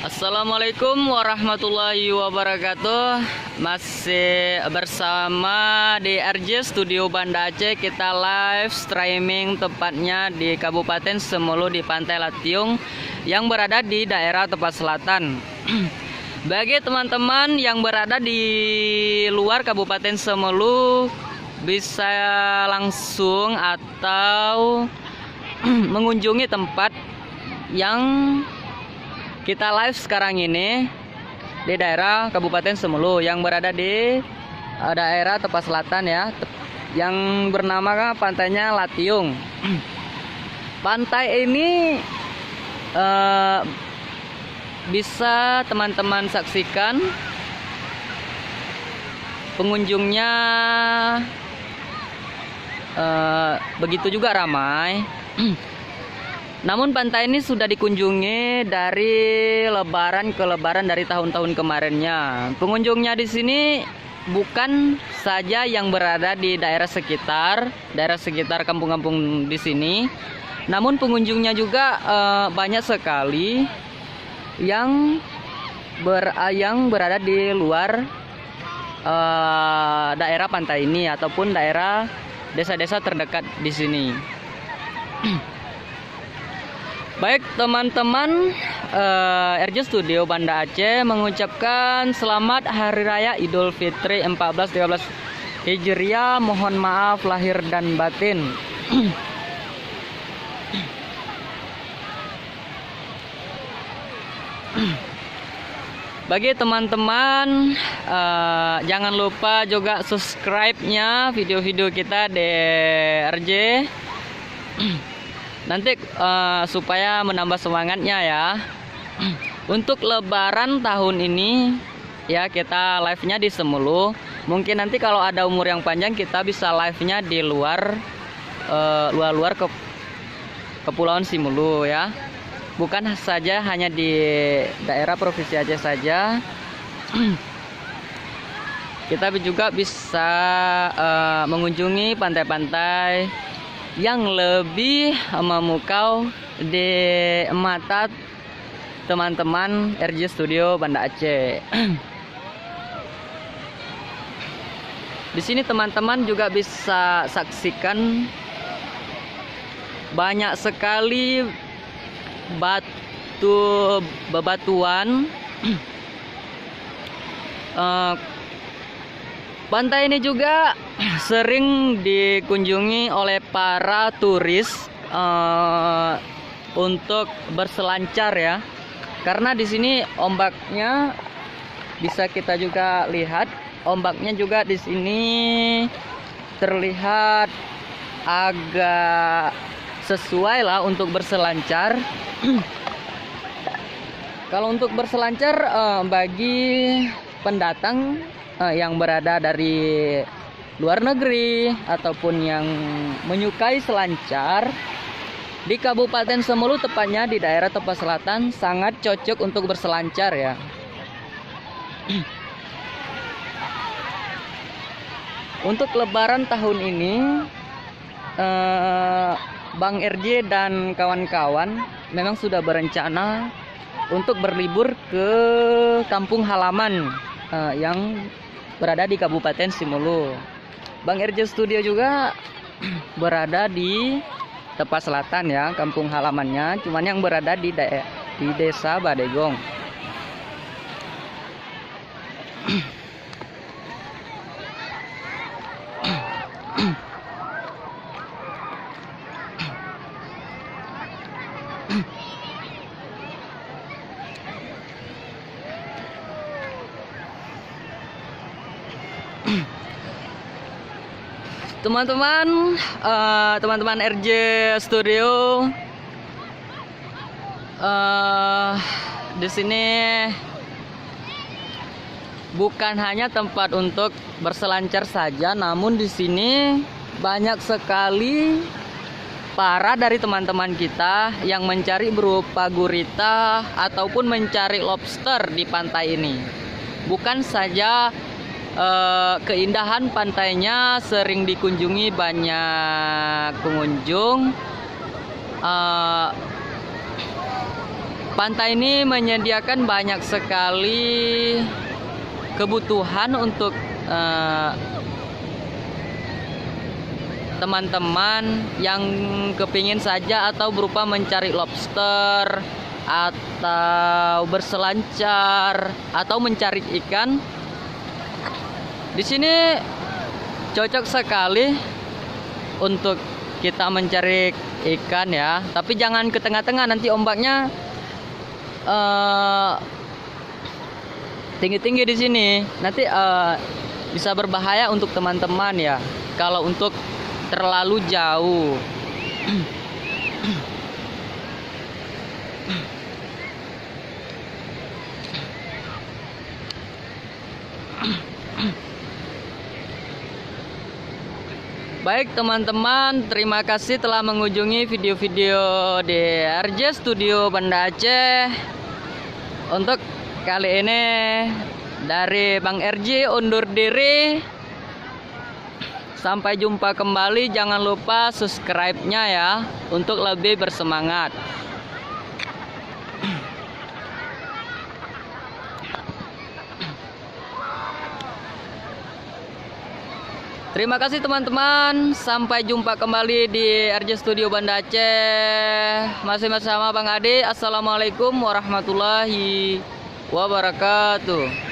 Assalamualaikum warahmatullahi wabarakatuh. Masih bersama di RJ Studio Banda Aceh. Kita live streaming tepatnya di Kabupaten Semulu di Pantai Latiung yang berada di daerah Tepas Selatan. Bagi teman-teman yang berada di luar Kabupaten Semulu, bisa langsung atau mengunjungi tempat yang kita live sekarang ini di daerah Kabupaten Semulu yang berada di daerah Tepas Selatan ya, yang bernama pantainya Latiung. Pantai ini bisa teman-teman saksikan, pengunjungnya begitu juga ramai. Namun pantai ini sudah dikunjungi dari lebaran ke lebaran dari tahun-tahun kemarinnya. Pengunjungnya di sini bukan saja yang berada di daerah sekitar kampung-kampung di sini, namun pengunjungnya juga banyak sekali yang berada di luar daerah pantai ini ataupun daerah desa-desa terdekat di sini. Baik teman-teman, RJ Studio Banda Aceh mengucapkan selamat Hari Raya Idul Fitri 1413 Hijriah. Mohon maaf lahir dan batin. Bagi teman-teman, jangan lupa juga subscribe-nya video-video kita di RJ. Nanti supaya menambah semangatnya ya. Untuk lebaran tahun ini ya kita live-nya di Semulu. Mungkin nanti kalau ada umur yang panjang kita bisa live-nya di luar ke Kepulauan Simulu ya. Bukan saja hanya di daerah Provinsi Aceh saja. Kita juga bisa mengunjungi pantai-pantai yang lebih memukau di mata teman-teman RJ Studio Banda Aceh. Di sini teman-teman juga bisa saksikan banyak sekali bebatuan. Pantai ini juga sering dikunjungi oleh para turis untuk berselancar ya. Karena di sini ombaknya bisa kita juga lihat, ombaknya juga di sini terlihat agak sesuai lah untuk berselancar. Kalau untuk berselancar bagi pendatang yang berada dari luar negeri ataupun yang menyukai selancar, di Kabupaten Semulu tepatnya di daerah Tepas Selatan sangat cocok untuk berselancar ya. Untuk lebaran tahun ini Bang RJ dan kawan-kawan memang sudah berencana untuk berlibur ke kampung halaman yang berada di Kabupaten Simulu. Bang RJ Studio juga berada di Tepas Selatan ya, kampung halamannya, cuman yang berada di Desa Badegong. Teman-teman RJ Studio, di sini bukan hanya tempat untuk berselancar saja, namun di sini banyak sekali para dari teman-teman kita yang mencari berupa gurita ataupun mencari lobster di pantai ini. Bukan saja keindahan pantainya sering dikunjungi banyak pengunjung, Pantai ini menyediakan banyak sekali kebutuhan untuk teman-teman yang kepingin saja atau berupa mencari lobster atau berselancar atau mencari ikan. Di sini cocok sekali untuk kita mencari ikan ya, tapi jangan ke tengah-tengah, nanti ombaknya tinggi-tinggi di sini. Nanti bisa berbahaya untuk teman-teman ya. Kalau untuk terlalu jauh. Baik teman-teman, terima kasih telah mengunjungi video-video di RJ Studio Banda Aceh. Untuk kali ini dari Bang RJ undur diri. Sampai jumpa kembali, jangan lupa subscribe-nya ya untuk lebih bersemangat. Terima kasih teman-teman. Sampai jumpa kembali di RJ Studio Banda Aceh. Masih bersama Bang Ade. Assalamualaikum warahmatullahi wabarakatuh.